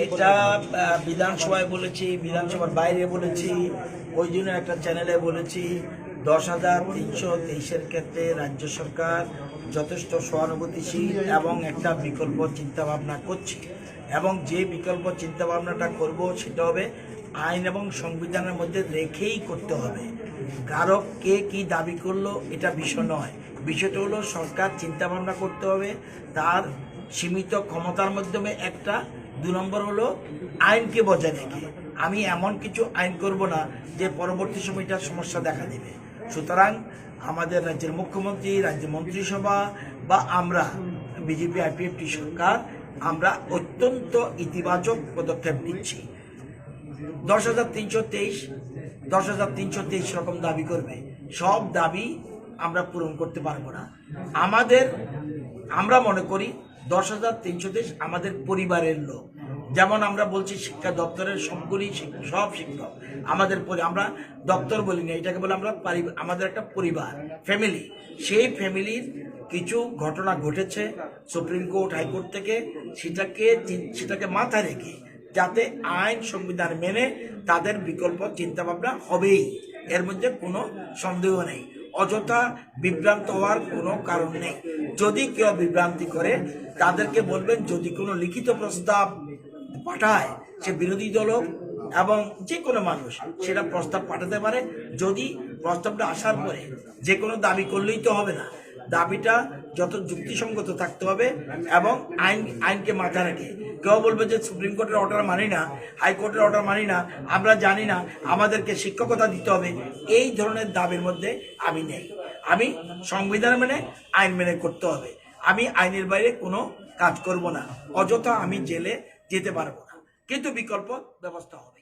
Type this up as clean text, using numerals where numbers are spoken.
এটা বিধানসভায় বলেছি, বিধানসভার বাইরে বলেছি, ওই জন্য একটা চ্যানেলে বলেছি। 10,323-এর ক্ষেত্রে রাজ্য সরকার যথেষ্ট সহানুভূতিশীল এবং একটা বিকল্প চিন্তাভাবনা করছে, এবং যে বিকল্প চিন্তাভাবনাটা করব সেটা হবে আইন এবং সংবিধানের মধ্যে রেখেই করতে হবে। কারো কে কি দাবি করলো এটা বিষয় নয়, বিষয়টা হলো সরকার চিন্তাভাবনা করতে হবে তার সীমিত ক্ষমতার মাধ্যমে। একটা 2 নম্বর হলো আইনকে বজায় রেখে। আমি এমন কিছু আইন করব না যে পরবর্তী সময়টার সমস্যা দেখা দেবে। সুতরাং আমাদের রাজ্যের মুখ্যমন্ত্রী, রাজ্য মন্ত্রিসভা বা আমরা বিজেপি আইপিএফটি সরকার আমরা অত্যন্ত ইতিবাচক পদক্ষেপ নিচ্ছি। 10,323 রকম দাবি করবে, সব দাবি আমরা পূরণ করতে পারবো না। আমরা মনে করি 10,323 আমাদের পরিবারের লোক। যেমন আমরা বলছি শিক্ষা দপ্তরের সবগুলি সব শিক্ষক আমাদের আমরা দপ্তর বলি না, এটাকে বলে আমরা আমাদের একটা পরিবার, ফ্যামিলি। সেই ফ্যামিলির কিছু ঘটনা ঘটেছে সুপ্রিম কোর্ট, হাইকোর্ট থেকে, সেটাকে মাথায় রেখে যাতে আইন সংবিধান মেনে তাদের বিকল্প চিন্তাভাবনা হবেই, এর মধ্যে কোনো সন্দেহ নেই। অযথা বিভ্রান্ত হওয়ার কোনো কারণ নেই। যদি কেউ বিভ্রান্তি করে তাদেরকে বলবেন যদি কোনো লিখিত প্রস্তাব পাঠায়, সে বিরোধী দল হোক এবং যে কোনো মানুষ সেটা প্রস্তাব পাঠাতে পারে। যদি প্রস্তাবটা আসার পরে যে কোনো দাবি করলেই তো হবে না, দাবিটা যত যুক্তিসঙ্গত থাকতে হবে এবং আইনকে মাথায় রেখে। কেউ বলবে যে সুপ্রিম কোর্টের অর্ডার মানি না, হাইকোর্টের অর্ডার মানি না, আমরা জানি না, আমাদেরকে শিক্ষকতা দিতে হবে, এই ধরনের দাবির মধ্যে আমি নেই। আমি সংবিধান মেনে আইন মেনে করতে হবে। আমি আইনের বাইরে কোনো কাজ করব না, অযথা আমি জেলে যেতে পারবো না, কিন্তু বিকল্প ব্যবস্থা হবে।